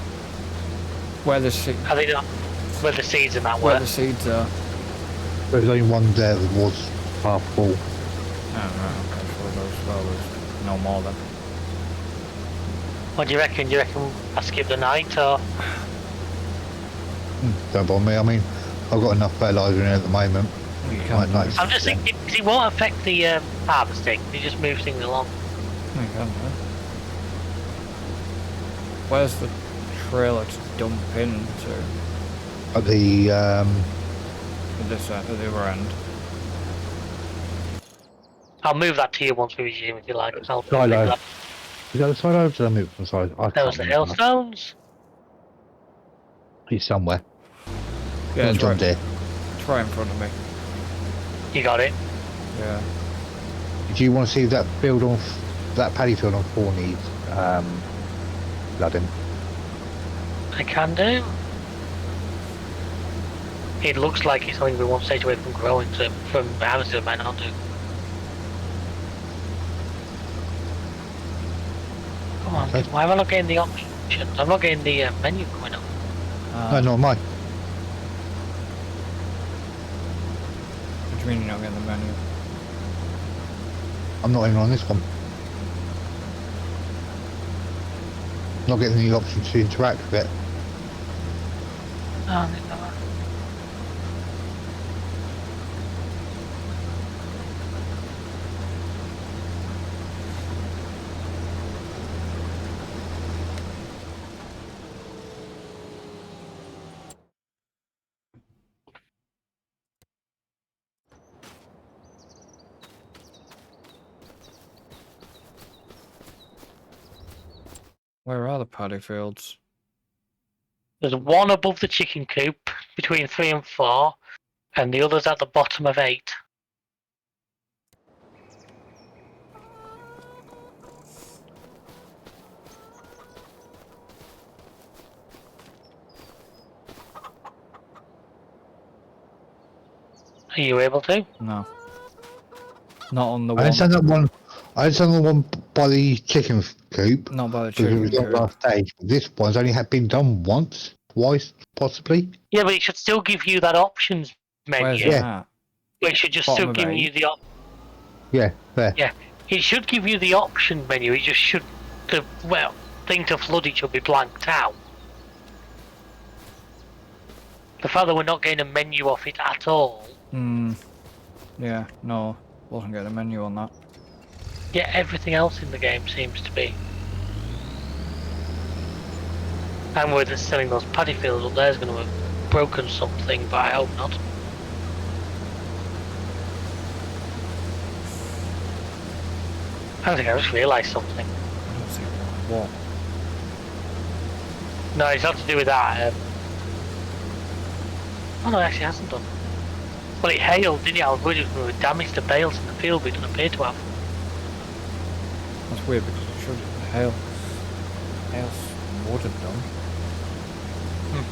Where the seeds... I think that where the seeds and that Where were. the seeds are. There's only one there that was half full. Oh, right, okay, so there's no more then. What do you reckon? Do you reckon I skip the night or? Don't bother me. I mean, I've got enough fertiliser in at the moment. You Might can, nice. I'm just thinking, 'cause it won't affect the harvesting. It just moves things along. you can, yeah. Where's the trailer to dump into? At the At this end, at the other end. I'll move that to you once we resume if you like. I'll Silo. move that. Is that the side over? Did I move it from the side? I Those can't the remember. hailstones. He's somewhere. Yeah, it's John right, Deere. it's right in front of me. You got it. Yeah. Do you want to see that field on that paddy field on 4 needs flooding? I can do. It looks like it's only one stage away from growing, so from harvesting it might not do. Come on, Okay. why am I not getting the options? I'm not getting the menu coming up. No, not mine. What do you mean you're not getting the menu? I'm not even on this one. Not getting the option to interact with it. Oh, I didn't know that. Where are the paddy fields? There's one above the chicken coop between 3 and 4, and the other's at the bottom of 8. Are you able to? No. Not on the I one. understand that one. I understand the one by the chicken coop. Not by the Because it chicken was done coop. last day. This one's only had been done once, twice, possibly. Yeah, but it should still give you that options menu. Where's Yeah. that? It should just Bottom still of give 8. you the Yeah, there. Yeah, it should give you the option menu. It just should the thing to flood it should be blanked out. The fact that we're not getting a menu off it at all. Yeah, no. Wasn't getting a menu on that. Yeah, everything else in the game seems to be. And where they're selling those paddy fields up there is going to have broken something, but I hope not. I think I just realised something. I don't see what. No, it's not to do with that. Oh no, it actually hasn't done. Well, it hailed, didn't it? I was worried it was going to damage the bales in the field, but it doesn't appear to have. That's weird because it should hail. Hail would have done.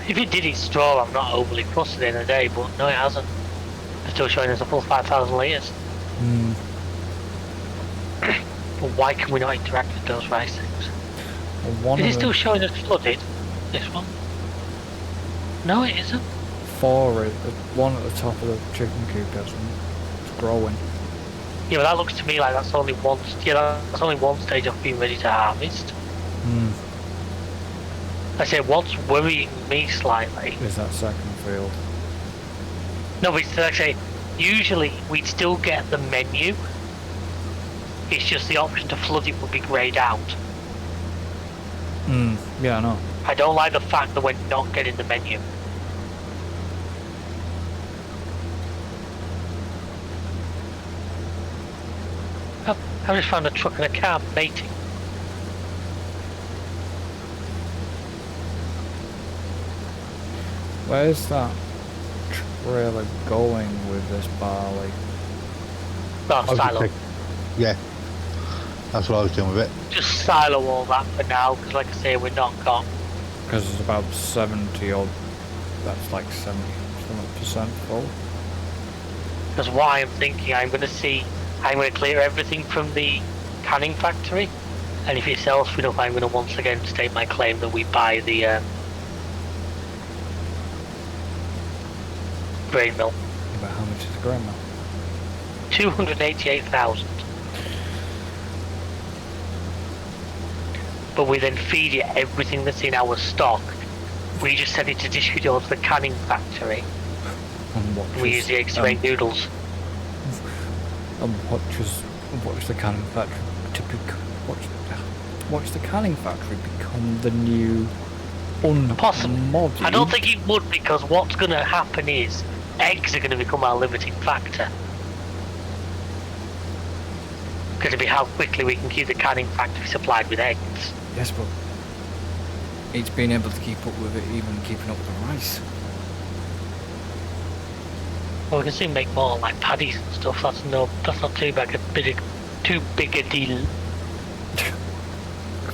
If it did its straw, I'm not overly fussed at the end of the day, but no, it hasn't. It's still showing us a full 5,000 litres. But why can we not interact with those rice things? Well, one Is of it still showing us flooded? This one? No, it isn't. 4 is the one at the top of the chicken coop hasn't. It's growing. Yeah, but that looks to me like that's only one. Yeah, that's only one stage of being ready to harvest. I say what's worrying me slightly. Is that second field? No, but it's like I say, usually we'd still get the menu. It's just the option to flood it would be greyed out. Yeah, I know. I don't like the fact that we're not getting the menu. I just found a truck and a car mating. Where's that trailer going with this barley? Oh, silo. Yeah, that's what I was doing with it. Just silo all that for now, because like I say, we're not got. Because it's about 70 odd. That's like 70, 100% full. Because why I'm thinking I'm going to clear everything from the canning factory, and if it sells for enough, I'm going to once again state my claim that we buy the grain mill. About how much is the grain mill? 288,000. But we then feed it everything that's in our stock. We just send it to distribute to the canning factory. And We use the eggs to make noodles. And watch the canning factory watch the canning factory become the new unmodded. I don't think it would, because what's going to happen is eggs are going to become our limiting factor. Going to be how quickly we can keep the canning factory supplied with eggs. Yes, but it's been able to keep up with it, even keeping up with the rice. Well, we can soon make more like paddies and stuff. That's not too big a deal.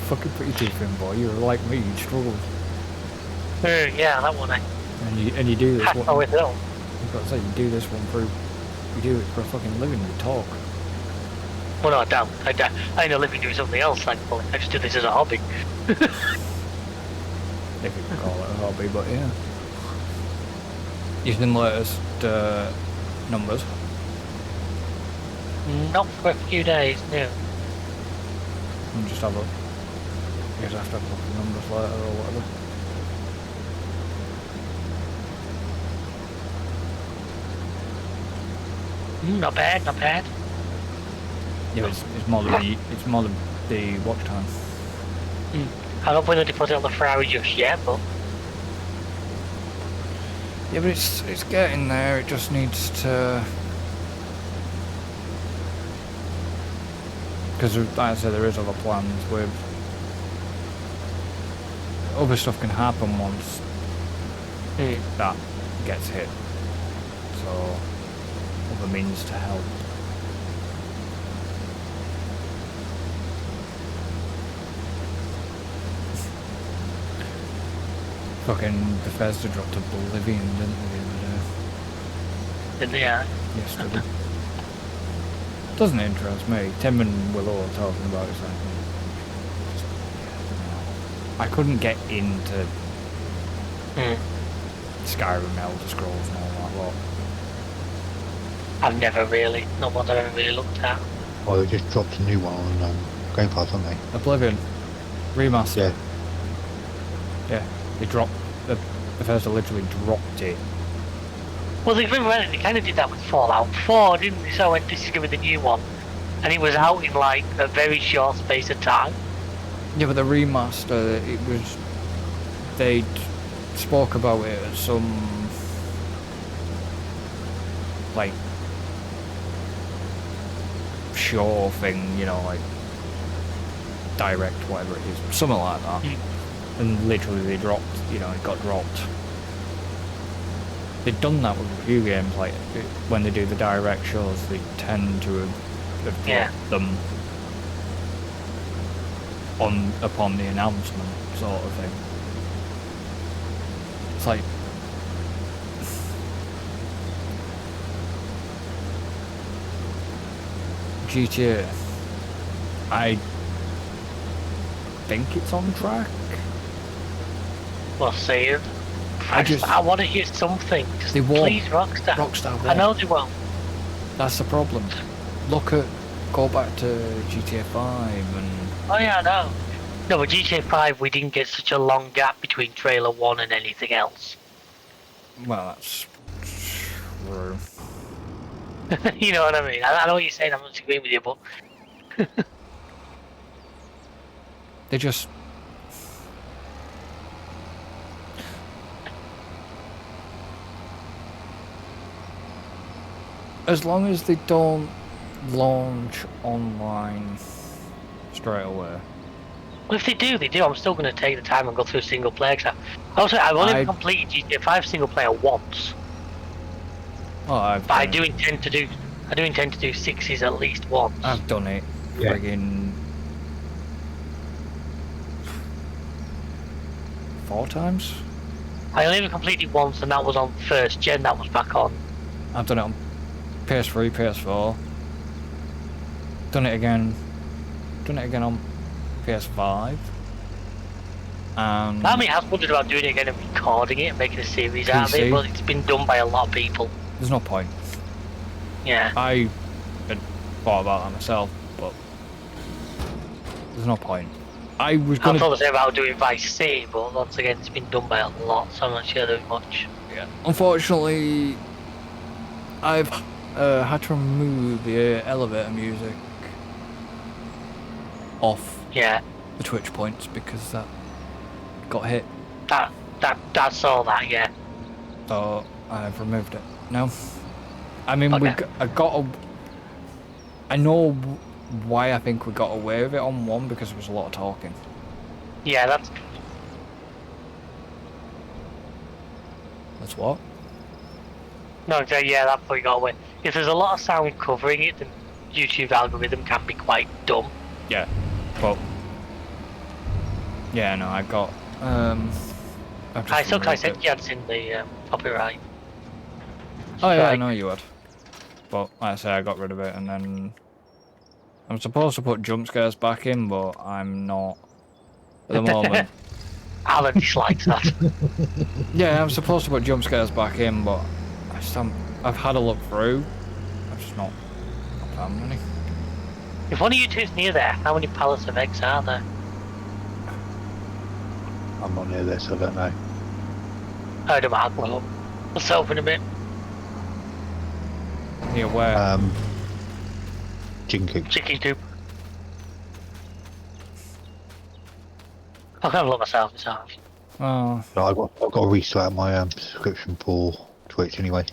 Fucking put your teeth in, boy. You're like me. You struggle. Yeah, that one. And you do this one. Oh, with it all. I've got to say, you do this one through. You do it for a fucking living. You talk. Well, no, I don't. I know living doing something else, thankfully. I just do this as a hobby. If you can call it a hobby, but yeah. Using the latest numbers. Not for a few days, no. And just have a. You just have to have a look at the numbers later or whatever. Not bad, not bad. Yeah, it's more than the watch time. I don't think they put it on the Ferrari just yet, but Yeah, but it's getting there. It just needs to. Because, like I said, there is other plans with. Other stuff can happen once that gets hit. So, other means to help. Fucking Bethesda dropped Oblivion, didn't they, the other day? didn't they? Yesterday. Doesn't interest me. Tim and Willow are talking about it. It's like, just, I couldn't get into Skyrim, Elder Scrolls, and all that lot. I've never really, not one I've ever really looked at. Oh, they just dropped a new one on Game Pass, haven't they? Oblivion remaster. Yeah. Yeah, they dropped. Bethesda literally dropped it. Well, they kind of did that with Fallout 4, didn't they? So when this is going to be the new one, and it was out in like a very short space of time. Yeah, but the remaster, it was. They spoke about it at some. Like. Show thing, you know, like. Direct, whatever it is. Something like that. And literally they dropped, you know, it got dropped. They've done that with a few games, like when they do the direct shows, they tend to have dropped them upon the announcement, sort of thing. It's like GTA. I think it's on track. We'll see. I want to hear something. Just they won't. Please, Rockstar. Rockstar won't. I know they won't. That's the problem. Go back to GTA 5 and... Oh yeah, I know. No, but GTA 5, we didn't get such a long gap between trailer 1 and anything else. Well, that's true. You know what I mean? I know what you're saying, I'm not disagreeing with you, but... They just... As long as they don't launch online straight away. Well, if they do, they do. I'm still going to take the time and go through single player. Also, I've only completed GTA 5 single player once. Oh, but I do intend to do 6s at least once. I've done it. Yeah. Friggin' 4 times. I only ever completed once, and that was on first gen. That was back on. I've done it on PS3, PS4. Done it again. Done it again on PS5. Part of me has wondered about doing it again and recording it and making a series out of it, PC. but it's been done by a lot of people. There's no point. Yeah. I had thought about that myself, but there's no point. I was I gonna. thought the same about doing Vice City, but once again, it's been done by a lot, so I'm not sure there's much. Yeah. Unfortunately, I've had to remove the elevator music off Yeah. the Twitch points because that got hit. That's all that, yeah. So I've removed it. No. I mean, Okay. I know why I think we got away with it on one because there was a lot of talking. Yeah, that's... That's what? No, yeah, that's what we got away. If there's a lot of sound covering it, the YouTube algorithm can be quite dumb. Yeah. But yeah, no, I got I've just I said removed it. yes in the copyright. Oh yeah, I strike. know you would. But like I say, I got rid of it, and then I'm supposed to put jump scares back in, but I'm not at the moment. Alan dislikes that. Yeah, I'm supposed to put jump scares back in, but I've had a look through. I've just not found any. If one of you two's near there, how many pallets of eggs are there? I'm not near there, so I don't know. I don't know. Well, let's open a bit. Near where? Chicken coop. Chicken coop. I'll have a look myself. It's hard. Oh, No, I've got to restart my subscription for Twitch anyway.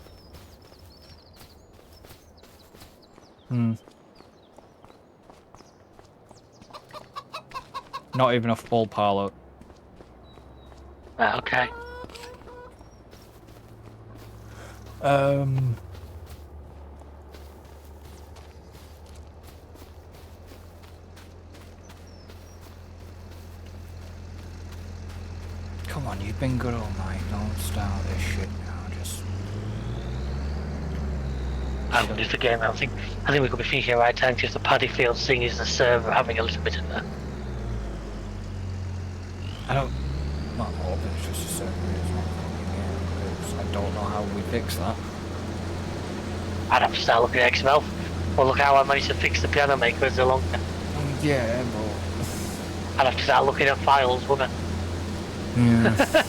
not even a full pallet. Right, okay. Come on, you've been good all night. Don't start this shit now. Just. I'm going to do the game. I think we could be finishing right time because the Paddyfield thing is the server having a little bit of that. I don't. Not hope it's just a certain reason. Because I don't know how we fix that. I'd have to start looking at XML. Well, look how I managed to fix the piano maker as a long. Yeah, but. I'd have to start looking at files, wouldn't I? Yeah.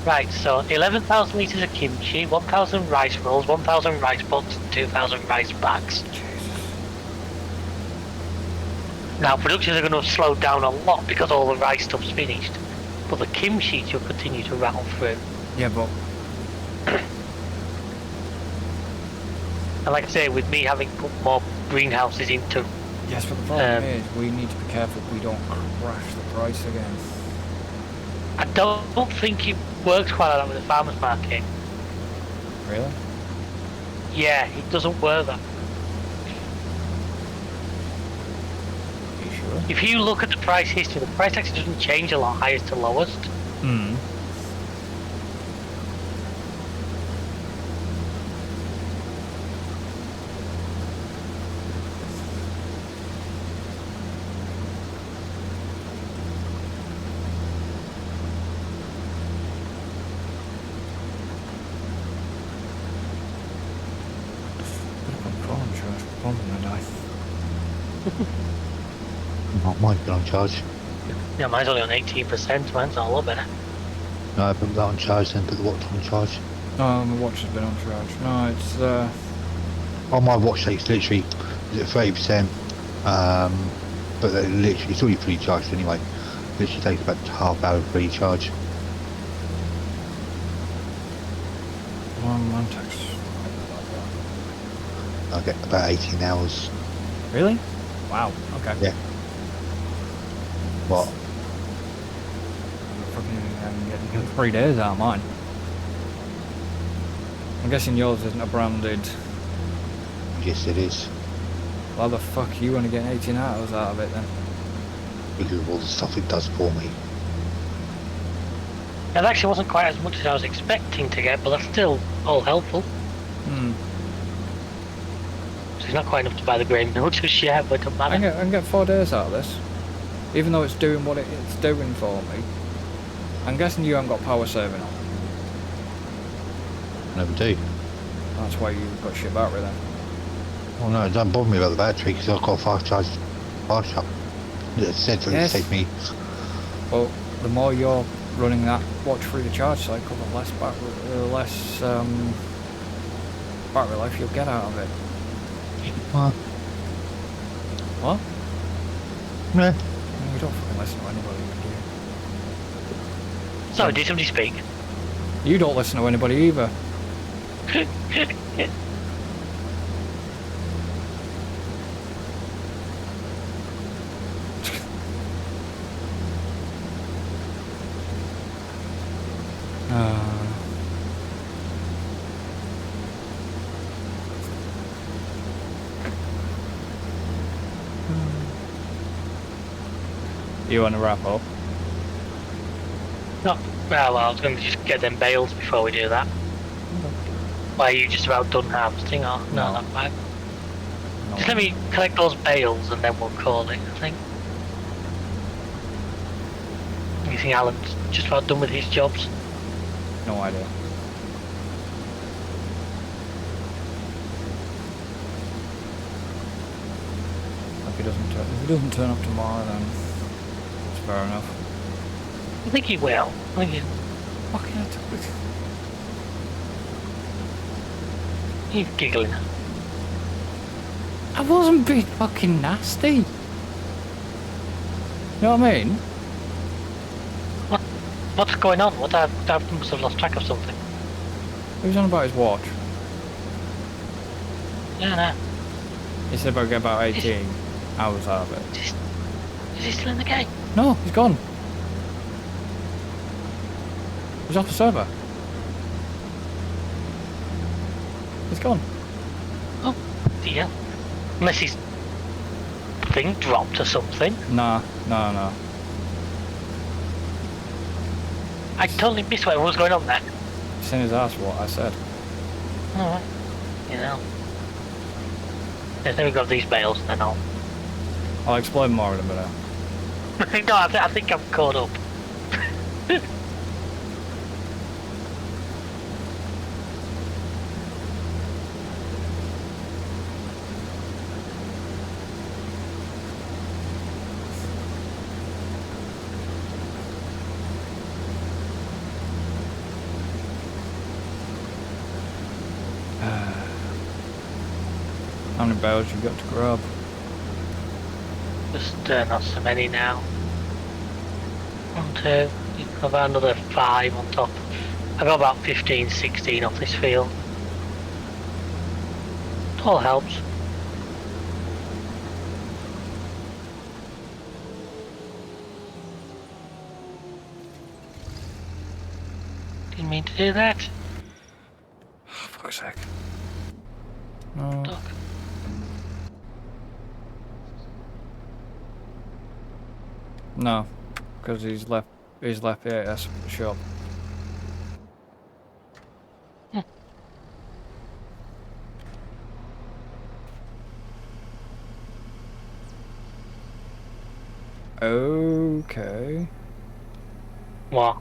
Right, so 11,000 litres of kimchi, 1,000 rice rolls, 1,000 rice pots, and 2,000 rice bags. Now, productions are going to slow down a lot because all the rice stuff's finished, but the kimchi will continue to rattle through. Yeah, but. And like I say, with me having put more greenhouses into... Yes, but the problem is we need to be careful we don't crash the price again. I don't think it works quite like that with the farmer's market. Really? Yeah, it doesn't work that. Are you sure? If you look at the price history, the price actually doesn't change a lot, highest to lowest. Hmm. Mine's been on charge. Yeah, mine's only on 18%, mine's not a lot better. No, I put that on charge, then put the watch on charge. No, my watch has been on charge. No, it's On my watch takes literally, is it 30%? But they literally, it's already fully charged anyway. Literally takes about half hour free charge. one tax. I get about 18 hours. Really? Wow. Okay. Yeah. What? Fucking getting 3 days out of mine. I'm guessing yours isn't a branded. Yes, it is. Why the fuck are you only getting 18 hours out of it then? because of all the stuff it does for me. It actually wasn't quite as much as I was expecting to get, but that's still all helpful. Hmm. So it's not quite enough to buy the grain mill just yet, but it doesn't matter. I can get 4 days out of this. Even though it's doing what it's doing for me. I'm guessing you haven't got power saving on. Never do. That's why you've got shit battery then. Oh no, it doesn't bother me about the battery because I've got a fast charge. It said to Yes. save me. Well, the more you're running that watch through the charge cycle, the less battery life you'll get out of it. What? Yeah. You don't fucking listen to anybody, do Sorry, did somebody speak? you? You don't listen to anybody either. You want to wrap up? No. Well, I was going to just get them bales before we do that. Why, are you just about done harvesting or? No, No. not quite. No. Just let me collect those bales and then we'll call it, I think. You think Alan's just about done with his jobs? No idea. If he doesn't turn up tomorrow, then it's fair enough. I think he will. I think Fucking hell, he's giggling. I wasn't being fucking nasty. You know what I mean? What's going on? What I must have lost track of something. He was on about his watch. Yeah, no. He said about get about 18 hours out of it. Is he still in the game? No, he's gone. He's off the server. He's gone. Oh, dear. Unless his thing dropped or something. Nah. I totally missed what was going on there. It's in his ass what I said. Alright. You know. Let me grab these bales and then I'll explain more in a minute. no, I think I'm caught up. How many barrels you got to grab? Just not so many now. 1, 2. I've got another 5 on top. I got about 15, 16 off this field. It all helps. Didn't mean to do that. Oh, fuck's sake. No. Duck. No, because he's left the AS shop. Okay. What?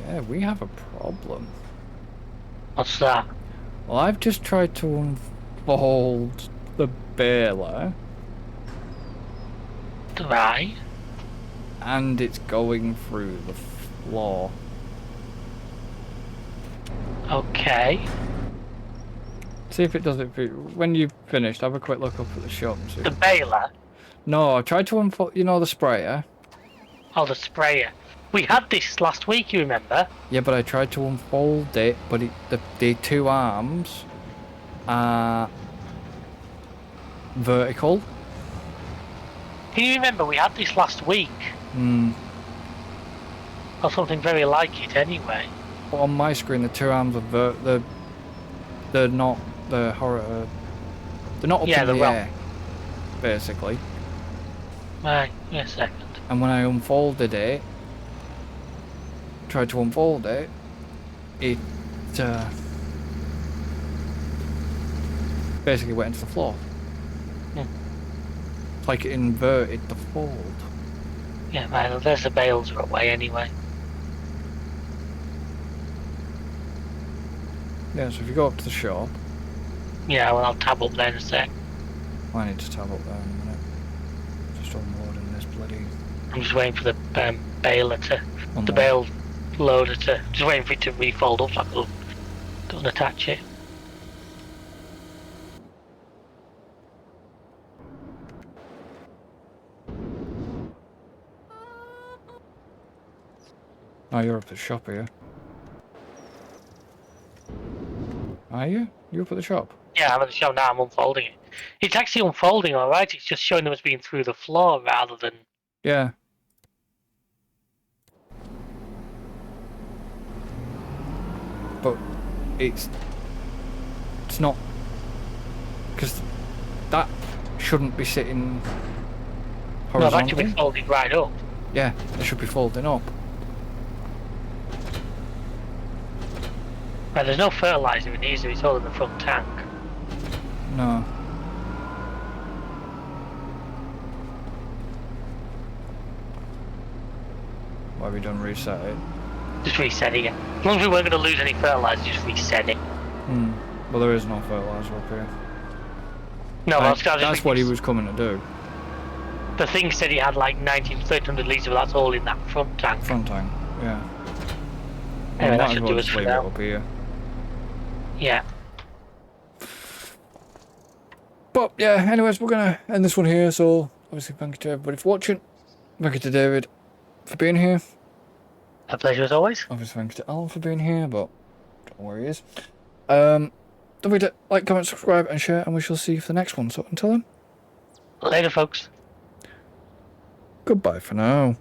Yeah, we have a problem. What's that? Well, I've just tried to unfold the baler, Right. and it's going through the floor. Okay. See if it does it. When you've finished, have a quick look up at the shop and see. The baler? No, I tried to unfold. You know the sprayer. Oh, the sprayer. We had this last week, you remember? Yeah, but I tried to unfold it, but the two arms are vertical. Can you remember we had this last week? Hmm. Or something very like it anyway. But on my screen, the two arms are they're not the They're not up Yeah, in they're the wrong. air, basically. Right, wait a second. And when I unfolded it, tried to unfold it, it basically went into the floor. It's like it inverted the fold. Yeah, right, there's the bales are away anyway. Yeah, so if you go up to the shop... Yeah, well, I'll tab up there in a sec. I need to tab up there in a minute. Just unloading this bloody... I'm just waiting for the baler to... Unload. The bale loader to... Just waiting for it to refold up so I can go and attach it. Oh, you're up at the shop here. Are you? You're up at the shop? Yeah, I'm at the shop now, I'm unfolding it. It's actually unfolding alright, it's just showing them as being through the floor rather than... Yeah. But it's not... Because that shouldn't be sitting No, that horizontally. should be folded right up. Yeah, it should be folding up. Right, there's no fertiliser in here, so it's all in the front tank. No. Why have we done reset it? Just reset it, yeah. As long as we weren't going to lose any fertiliser, just reset it. Well, there is no fertiliser up here. No, that's what he was coming to do. The thing said he had like 1,300 litres, but that's all in that front tank. Front tank, yeah. Anyway, that might should as well do us just for leave it now. up here. Yeah. But yeah, anyways, we're gonna end this one here. So obviously, thank you to everybody for watching. Thank you to David for being here. A pleasure as always. Obviously, thank you to Alan for being here, but don't know where he is. Don't forget to like, comment, subscribe, and share, and we shall see you for the next one. So until then, Later, folks. goodbye for now.